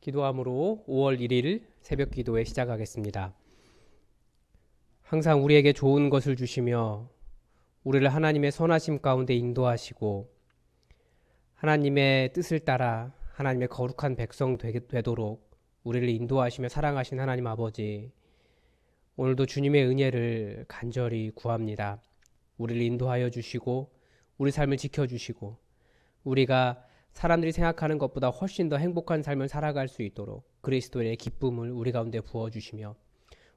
기도함으로 5월 1일 새벽 기도회 시작하겠습니다. 항상 우리에게 좋은 것을 주시며 우리를 하나님의 선하심 가운데 인도하시고 하나님의 뜻을 따라 하나님의 거룩한 백성 되도록 우리를 인도하시며 사랑하신 하나님 아버지, 오늘도 주님의 은혜를 간절히 구합니다. 우리를 인도하여 주시고 우리 삶을 지켜주시고 우리가 사람들이 생각하는 것보다 훨씬 더 행복한 삶을 살아갈 수 있도록 그리스도의 기쁨을 우리 가운데 부어주시며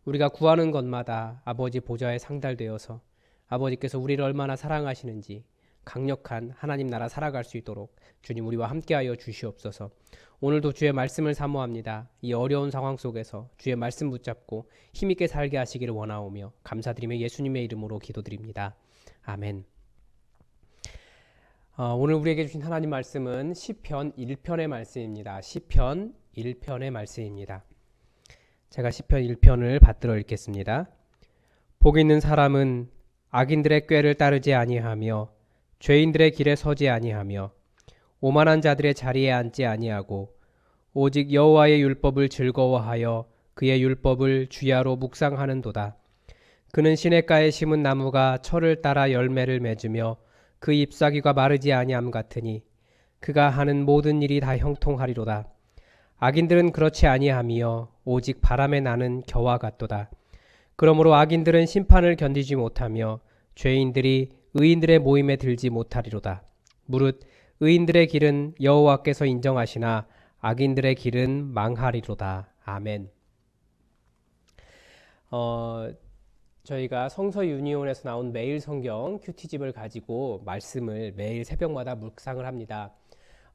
우리가 구하는 것마다 아버지 보좌에 상달되어서 아버지께서 우리를 얼마나 사랑하시는지 강력한 하나님 나라 살아갈 수 있도록 주님 우리와 함께하여 주시옵소서. 오늘도 주의 말씀을 사모합니다. 이 어려운 상황 속에서 주의 말씀 붙잡고 힘있게 살게 하시기를 원하오며 감사드리며 예수님의 이름으로 기도드립니다. 아멘. 오늘 우리에게 주신 하나님 말씀은 시편 1편의 말씀입니다. 시편 1편의 말씀입니다. 제가 시편 1편을 받들어 읽겠습니다. 복 있는 사람은 악인들의 꾀를 따르지 아니하며 죄인들의 길에 서지 아니하며 오만한 자들의 자리에 앉지 아니하고 오직 여호와의 율법을 즐거워하여 그의 율법을 주야로 묵상하는도다. 그는 시냇가에 심은 나무가 철을 따라 열매를 맺으며 그 잎사귀가 마르지 아니함 같으니 그가 하는 모든 일이 다 형통하리로다. 악인들은 그렇지 아니하며 오직 바람에 나는 겨와 같도다. 그러므로 악인들은 심판을 견디지 못하며 죄인들이 의인들의 모임에 들지 못하리로다. 무릇 의인들의 길은 여호와께서 인정하시나 악인들의 길은 망하리로다. 아멘. 저희가 성서 유니온에서 나온 매일 성경 큐티집을 가지고 말씀을 매일 새벽마다 묵상을 합니다.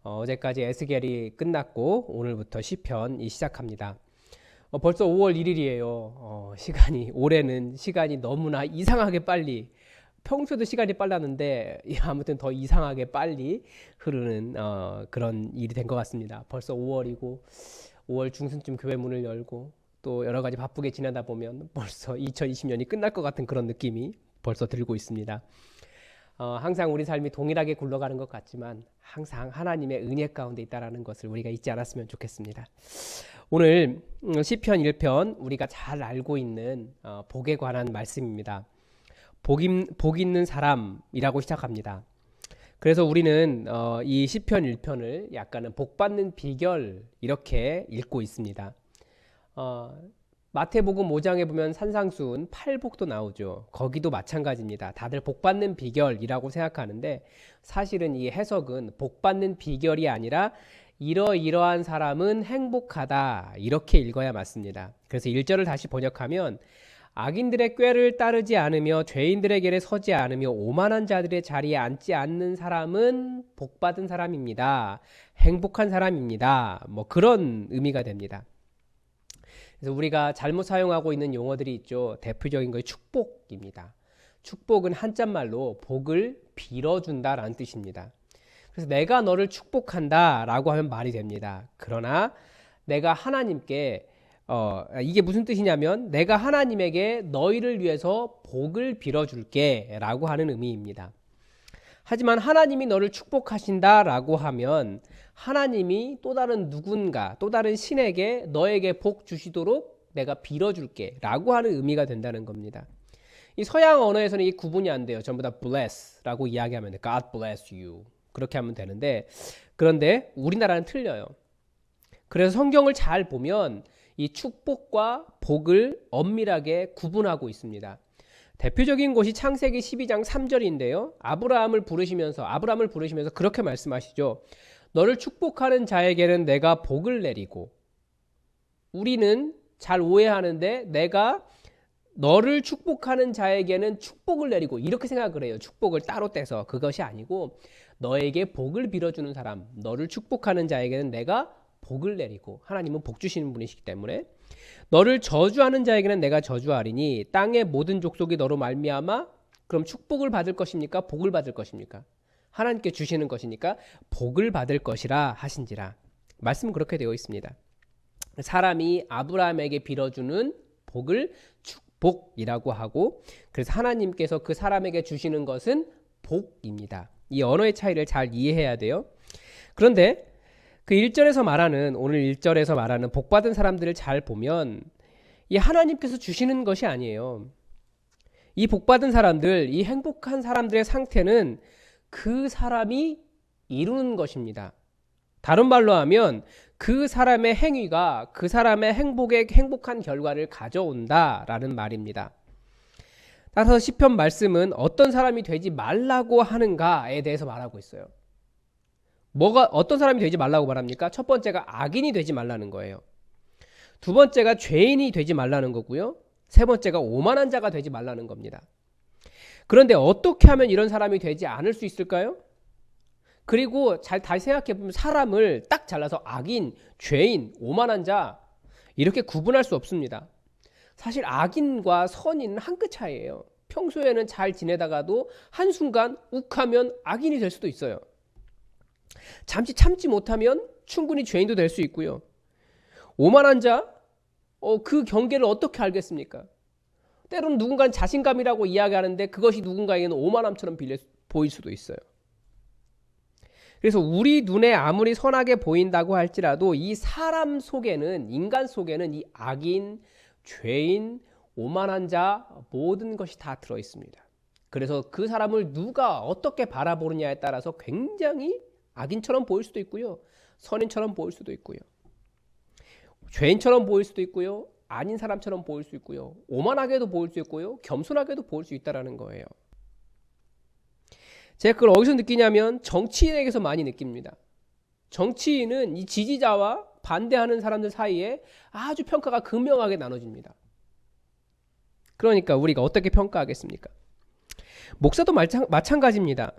어제까지 에스겔이 끝났고 오늘부터 시편이 시작합니다. 벌써 5월 1일이에요. 올해는 시간이 너무나 이상하게 빨리, 평소에도 시간이 빨랐는데 아무튼 더 이상하게 빨리 흐르는 그런 일이 된 것 같습니다. 벌써 5월이고 5월 중순쯤 교회 문을 열고 또 여러 가지 바쁘게 지내다 보면 벌써 2020년이 끝날 것 같은 그런 느낌이 벌써 들고 있습니다. 항상 우리 삶이 동일하게 굴러가는 것 같지만 항상 하나님의 은혜 가운데 있다는 것을 우리가 잊지 않았으면 좋겠습니다. 오늘 시편 1편 우리가 잘 알고 있는 복에 관한 말씀입니다. 복 있는 사람이라고 시작합니다. 그래서 우리는 이 시편 1편을 약간은 복받는 비결 이렇게 읽고 있습니다. 마태복음 5장에 보면 산상수훈 8복도 나오죠. 거기도 마찬가지입니다. 다들 복받는 비결이라고 생각하는데 사실은 이 해석은 복받는 비결이 아니라 이러이러한 사람은 행복하다 이렇게 읽어야 맞습니다. 그래서 1절을 다시 번역하면 악인들의 꾀를 따르지 않으며 죄인들의 길에 서지 않으며 오만한 자들의 자리에 앉지 않는 사람은 복받은 사람입니다. 행복한 사람입니다. 뭐 그런 의미가 됩니다. 그래서 우리가 잘못 사용하고 있는 용어들이 있죠. 대표적인 것이 축복입니다. 축복은 한자말로 복을 빌어준다라는 뜻입니다. 그래서 내가 너를 축복한다 라고 하면 말이 됩니다. 그러나 내가 하나님께 이게 무슨 뜻이냐면 내가 하나님에게 너희를 위해서 복을 빌어줄게 라고 하는 의미입니다. 하지만 하나님이 너를 축복하신다 라고 하면 하나님이 또 다른 누군가 또 다른 신에게 너에게 복 주시도록 내가 빌어줄게 라고 하는 의미가 된다는 겁니다. 이 서양 언어에서는 이 구분이 안 돼요. 전부 다 bless 라고 이야기하면 돼. God bless you 그렇게 하면 되는데 그런데 우리나라는 틀려요. 그래서 성경을 잘 보면 이 축복과 복을 엄밀하게 구분하고 있습니다. 대표적인 곳이 창세기 12장 3절인데요. 아브라함을 부르시면서 그렇게 말씀하시죠. 너를 축복하는 자에게는 내가 복을 내리고, 우리는 잘 오해하는데 내가 너를 축복하는 자에게는 축복을 내리고 이렇게 생각을 해요. 축복을 따로 떼서. 그것이 아니고 너에게 복을 빌어주는 사람, 너를 축복하는 자에게는 내가 복을 내리고, 하나님은 복 주시는 분이시기 때문에 너를 저주하는 자에게는 내가 저주하리니 땅의 모든 족속이 너로 말미암아, 그럼 축복을 받을 것입니까? 복을 받을 것입니까? 하나님께 주시는 것이니까 복을 받을 것이라 하신지라. 말씀은 그렇게 되어 있습니다. 사람이 아브라함에게 빌어주는 복을 축복이라고 하고, 그래서 하나님께서 그 사람에게 주시는 것은 복입니다. 이 언어의 차이를 잘 이해해야 돼요. 그런데 그 1절에서 말하는 오늘 1절에서 말하는 복받은 사람들을 잘 보면 이 하나님께서 주시는 것이 아니에요. 이 복받은 사람들, 이 행복한 사람들의 상태는 그 사람이 이루는 것입니다. 다른 말로 하면 그 사람의 행위가 그 사람의 행복한 결과를 가져온다라는 말입니다. 따라서 시편 말씀은 어떤 사람이 되지 말라고 하는가에 대해서 말하고 있어요. 어떤 사람이 되지 말라고 말합니까? 첫 번째가 악인이 되지 말라는 거예요. 두 번째가 죄인이 되지 말라는 거고요. 세 번째가 오만한 자가 되지 말라는 겁니다. 그런데 어떻게 하면 이런 사람이 되지 않을 수 있을까요? 그리고 다시 생각해보면 사람을 딱 잘라서 악인, 죄인, 오만한 자 이렇게 구분할 수 없습니다. 사실 악인과 선인은 한 끗 차이예요. 평소에는 잘 지내다가도 한순간 욱하면 악인이 될 수도 있어요. 잠시 참지 못하면 충분히 죄인도 될 수 있고요. 오만한 자, 그 경계를 어떻게 알겠습니까? 때로는 누군가는 자신감이라고 이야기하는데 그것이 누군가에게는 오만함처럼 보일 수도 있어요. 그래서 우리 눈에 아무리 선하게 보인다고 할지라도 이 사람 속에는, 인간 속에는 이 악인, 죄인, 오만한 자 모든 것이 다 들어 있습니다. 그래서 그 사람을 누가 어떻게 바라보느냐에 따라서 굉장히 악인처럼 보일 수도 있고요. 선인처럼 보일 수도 있고요. 죄인처럼 보일 수도 있고요. 아닌 사람처럼 보일 수 있고요. 오만하게도 보일 수 있고요. 겸손하게도 보일 수 있다는 거예요. 제가 그걸 어디서 느끼냐면 정치인에게서 많이 느낍니다. 정치인은 이 지지자와 반대하는 사람들 사이에 아주 평가가 극명하게 나눠집니다. 그러니까 우리가 어떻게 평가하겠습니까? 목사도 마찬가지입니다.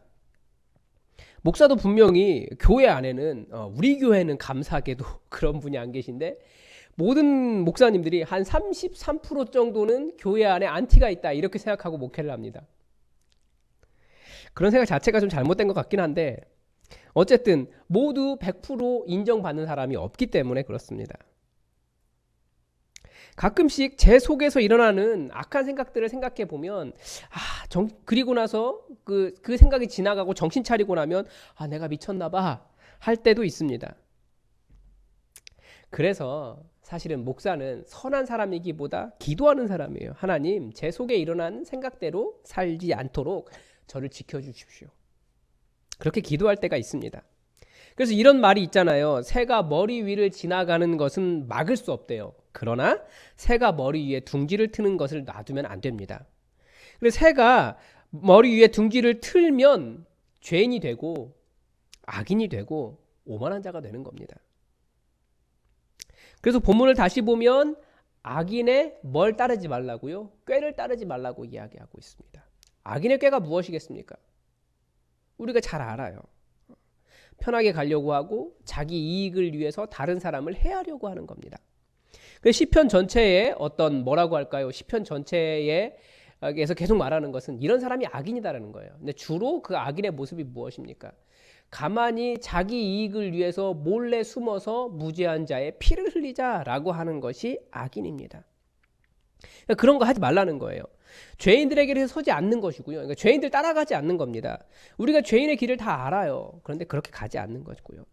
목사도 분명히 교회 안에는 우리 교회는 감사하게도 그런 분이 안 계신데 모든 목사님들이 한 33% 정도는 교회 안에 안티가 있다 이렇게 생각하고 목회를 합니다. 그런 생각 자체가 좀 잘못된 것 같긴 한데 어쨌든 모두 100% 인정받는 사람이 없기 때문에 그렇습니다. 가끔씩 제 속에서 일어나는 악한 생각들을 생각해 보면 그리고 나서 그 생각이 지나가고 정신 차리고 나면 내가 미쳤나 봐 할 때도 있습니다. 그래서 사실은 목사는 선한 사람이기보다 기도하는 사람이에요. 하나님, 제 속에 일어난 생각대로 살지 않도록 저를 지켜주십시오. 그렇게 기도할 때가 있습니다. 그래서 이런 말이 있잖아요. 새가 머리 위를 지나가는 것은 막을 수 없대요. 그러나 새가 머리 위에 둥지를 트는 것을 놔두면 안 됩니다. 그래서 새가 머리 위에 둥지를 틀면 죄인이 되고 악인이 되고 오만한 자가 되는 겁니다. 그래서 본문을 다시 보면 악인의 뭘 따르지 말라고요? 꾀를 따르지 말라고 이야기하고 있습니다. 악인의 꾀가 무엇이겠습니까? 우리가 잘 알아요. 편하게 가려고 하고 자기 이익을 위해서 다른 사람을 해하려고 하는 겁니다. 시편 전체에 뭐라고 할까요? 시편 전체에서 계속 말하는 것은 이런 사람이 악인이다라는 거예요. 근데 주로 그 악인의 모습이 무엇입니까? 가만히 자기 이익을 위해서 몰래 숨어서 무죄한 자의 피를 흘리자라고 하는 것이 악인입니다. 그러니까 그런 거 하지 말라는 거예요. 죄인들에게 서지 않는 것이고요. 그러니까 죄인들 따라가지 않는 겁니다. 우리가 죄인의 길을 다 알아요. 그런데 그렇게 가지 않는 것이고요.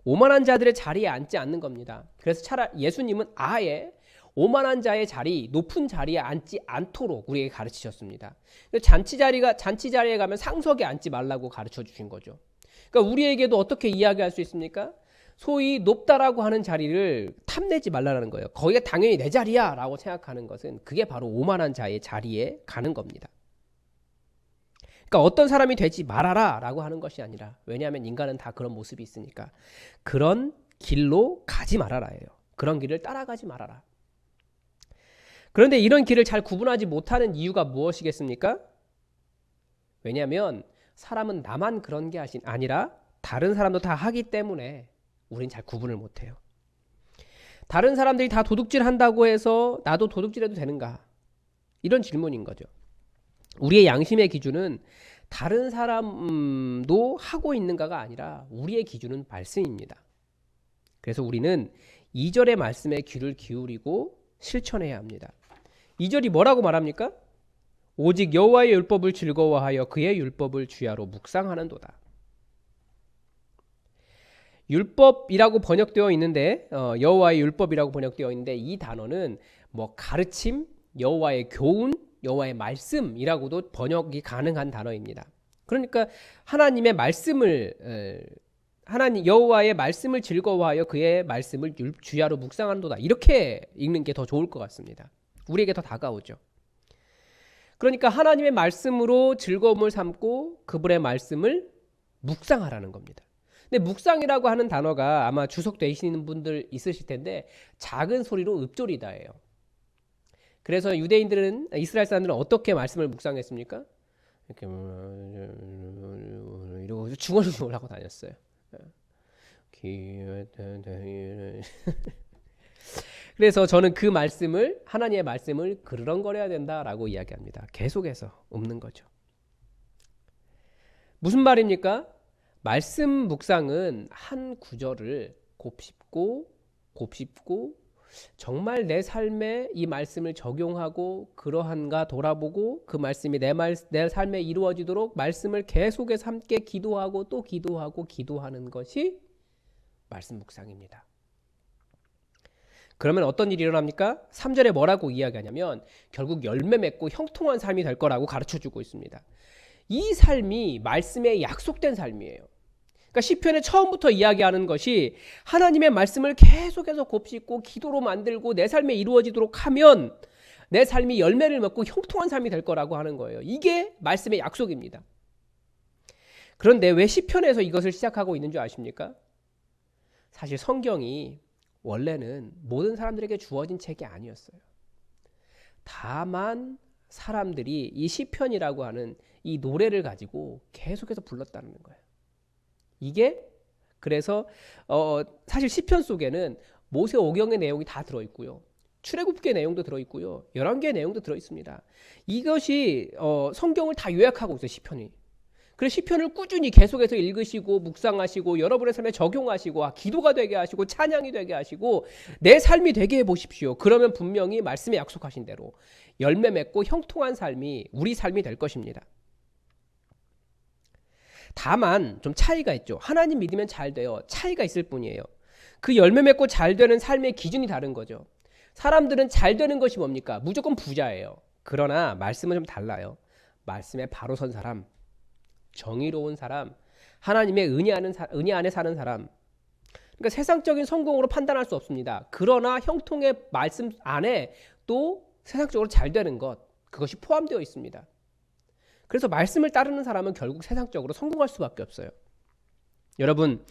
오만한 자들의 자리에 앉지 않는 겁니다. 그래서 차라리 예수님은 아예 오만한 자의 자리, 높은 자리에 앉지 않도록 우리에게 가르치셨습니다. 잔치 자리에 가면 상석에 앉지 말라고 가르쳐 주신 거죠. 그러니까 우리에게도 어떻게 이야기할 수 있습니까? 소위 높다라고 하는 자리를 탐내지 말라는 거예요. 거기가 당연히 내 자리야 라고 생각하는 것은 그게 바로 오만한 자의 자리에 가는 겁니다. 그러니까 어떤 사람이 되지 말아라 라고 하는 것이 아니라, 왜냐하면 인간은 다 그런 모습이 있으니까 그런 길로 가지 말아라예요. 그런 길을 따라가지 말아라. 그런데 이런 길을 잘 구분하지 못하는 이유가 무엇이겠습니까? 왜냐하면 사람은 나만 그런 게 아니라 다른 사람도 다 하기 때문에 우린 잘 구분을 못해요. 다른 사람들이 다 도둑질 한다고 해서 나도 도둑질해도 되는가? 이런 질문인 거죠. 우리의 양심의 기준은 다른 사람도 하고 있는가가 아니라 우리의 기준은 말씀입니다. 그래서 우리는 2절의 말씀에 귀를 기울이고 실천해야 합니다. 2절이 뭐라고 말합니까? 오직 여호와의 율법을 즐거워하여 그의 율법을 주야로 묵상하는도다. 율법이라고 번역되어 있는데 여호와의 율법이라고 번역되어 있는데 이 단어는 뭐 가르침, 여호와의 교훈, 여호와의 말씀이라고도 번역이 가능한 단어입니다. 그러니까 하나님의 말씀을 하나님 여호와의 말씀을 즐거워하여 그의 말씀을 주야로 묵상하는도다. 이렇게 읽는 게 더 좋을 것 같습니다. 우리에게 더 다가오죠. 그러니까 하나님의 말씀으로 즐거움을 삼고 그분의 말씀을 묵상하라는 겁니다. 근데 묵상이라고 하는 단어가 아마 주석되시는 분들 있으실 텐데 작은 소리로 읊조리다예요. 그래서 유대인들은 이스라엘 사람들은 어떻게 말씀을 묵상했습니까? 이렇게 이러고 중얼중얼 하고 다녔어요. 그래서 저는 그 말씀을 하나님의 말씀을 그르렁거려야 된다라고 이야기합니다. 계속해서 읊는 거죠. 무슨 말입니까? 말씀 묵상은 한 구절을 곱씹고 정말 내 삶에 이 말씀을 적용하고 그러한가 돌아보고 그 말씀이 내 삶에 이루어지도록 말씀을 계속해서 함께 기도하고 또 기도하는 것이 말씀 묵상입니다. 그러면 어떤 일이 일어납니까? 3절에 뭐라고 이야기하냐면 결국 열매 맺고 형통한 삶이 될 거라고 가르쳐주고 있습니다. 이 삶이 말씀에 약속된 삶이에요. 그러니까 시편의 처음부터 이야기하는 것이 하나님의 말씀을 계속해서 곱씹고 기도로 만들고 내 삶에 이루어지도록 하면 내 삶이 열매를 맺고 형통한 삶이 될 거라고 하는 거예요. 이게 말씀의 약속입니다. 그런데 왜 시편에서 이것을 시작하고 있는 줄 아십니까? 사실 성경이 원래는 모든 사람들에게 주어진 책이 아니었어요. 다만 사람들이 이 시편이라고 하는 이 노래를 가지고 계속해서 불렀다는 거예요. 이게 그래서 사실 시편 속에는 모세오경의 내용이 다 들어있고요. 출애굽기의 내용도 들어있고요. 열왕기의 내용도 들어있습니다. 이것이 성경을 다 요약하고 있어요. 시편이. 그래서 시편을 꾸준히 계속해서 읽으시고 묵상하시고 여러분의 삶에 적용하시고 기도가 되게 하시고 찬양이 되게 하시고 내 삶이 되게 해보십시오. 그러면 분명히 말씀에 약속하신 대로 열매 맺고 형통한 삶이 우리 삶이 될 것입니다. 다만 좀 차이가 있죠. 하나님 믿으면 잘 돼요. 차이가 있을 뿐이에요. 그 열매 맺고 잘 되는 삶의 기준이 다른 거죠. 사람들은 잘 되는 것이 뭡니까? 무조건 부자예요. 그러나 말씀은 좀 달라요. 말씀에 바로 선 사람, 정의로운 사람, 하나님의 은혜 안에 사는 사람. 그러니까 세상적인 성공으로 판단할 수 없습니다. 그러나 형통의 말씀 안에 또 세상적으로 잘 되는 것, 그것이 포함되어 있습니다. 그래서 말씀을 따르는 사람은 결국 세상적으로 성공할 수밖에 없어요. 여러분,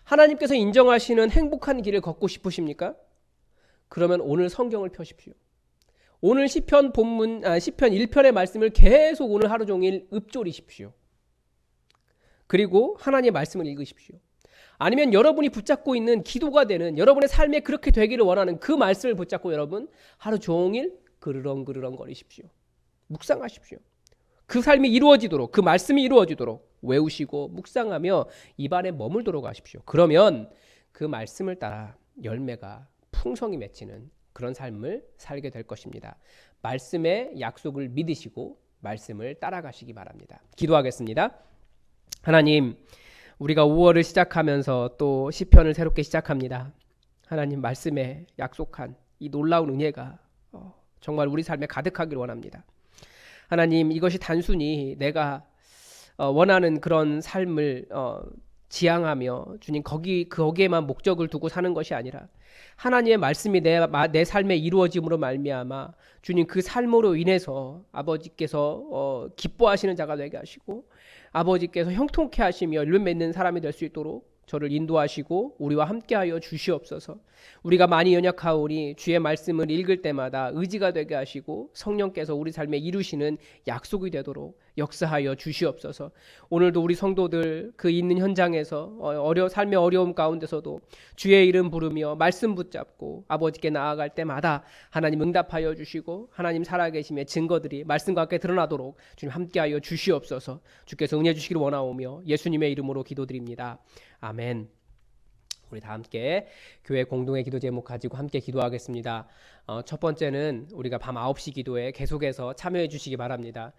하나님께서 인정하시는 행복한 길을 걷고 싶으십니까? 그러면 오늘 성경을 펴십시오. 오늘 시편 1편의 말씀을 계속 오늘 하루 종일 읊조리십시오. 그리고 하나님의 말씀을 읽으십시오. 아니면 여러분이 붙잡고 있는 기도가 되는 여러분의 삶에 그렇게 되기를 원하는 그 말씀을 붙잡고 여러분 하루 종일 그르렁 거리십시오. 묵상하십시오. 그 삶이 이루어지도록, 그 말씀이 이루어지도록 외우시고 묵상하며 입안에 머물도록 하십시오. 그러면 그 말씀을 따라 열매가 풍성히 맺히는 그런 삶을 살게 될 것입니다. 말씀의 약속을 믿으시고 말씀을 따라가시기 바랍니다. 기도하겠습니다. 하나님, 우리가 5월을 시작하면서 또 시편을 새롭게 시작합니다. 하나님 말씀에 약속한 이 놀라운 은혜가 정말 우리 삶에 가득하기를 원합니다. 하나님, 이것이 단순히 내가 원하는 그런 삶을 지향하며 주님 거기에만 목적을 두고 사는 것이 아니라 하나님의 말씀이 내 삶에 이루어짐으로 말미암아 주님 그 삶으로 인해서 아버지께서 기뻐하시는 자가 되게 하시고 아버지께서 형통케 하시며 열매 맺는 사람이 될 수 있도록 저를 인도하시고 우리와 함께하여 주시옵소서. 우리가 많이 연약하오니 주의 말씀을 읽을 때마다 의지가 되게 하시고 성령께서 우리 삶에 이루시는 약속이 되도록 역사하여 주시옵소서. 오늘도 우리 성도들 그 있는 현장에서 삶의 어려움 가운데서도 주의 이름 부르며 말씀 붙잡고 아버지께 나아갈 때마다 하나님 응답하여 주시고 하나님 살아계심의 증거들이 말씀과 함께 드러나도록 주님 함께하여 주시옵소서. 주께서 은혜 주시기를 원하오며 예수님의 이름으로 기도드립니다. 아멘. 우리 다 함께 교회 공동의 기도 제목 가지고 함께 기도하겠습니다. 첫 번째는 우리가 밤 9시 기도에 계속해서 참여해 주시기 바랍니다.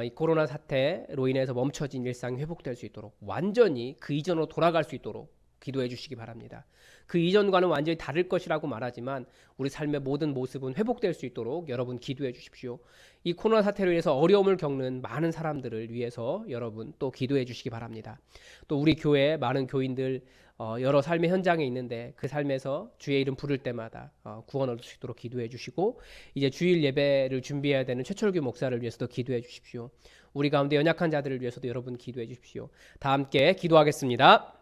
이 코로나 사태로 인해서 멈춰진 일상이 회복될 수 있도록 완전히 그 이전으로 돌아갈 수 있도록 기도해 주시기 바랍니다. 그 이전과는 완전히 다를 것이라고 말하지만 우리 삶의 모든 모습은 회복될 수 있도록 여러분 기도해 주십시오. 이 코로나 사태로 인해서 어려움을 겪는 많은 사람들을 위해서 여러분 또 기도해 주시기 바랍니다. 또 우리 교회 많은 교인들 여러 삶의 현장에 있는데 그 삶에서 주의 이름 부를 때마다 구원 얻을 수 있도록 기도해 주시고, 이제 주일 예배를 준비해야 되는 최철규 목사를 위해서도 기도해 주십시오. 우리 가운데 연약한 자들을 위해서도 여러분 기도해 주십시오. 다 함께 기도하겠습니다.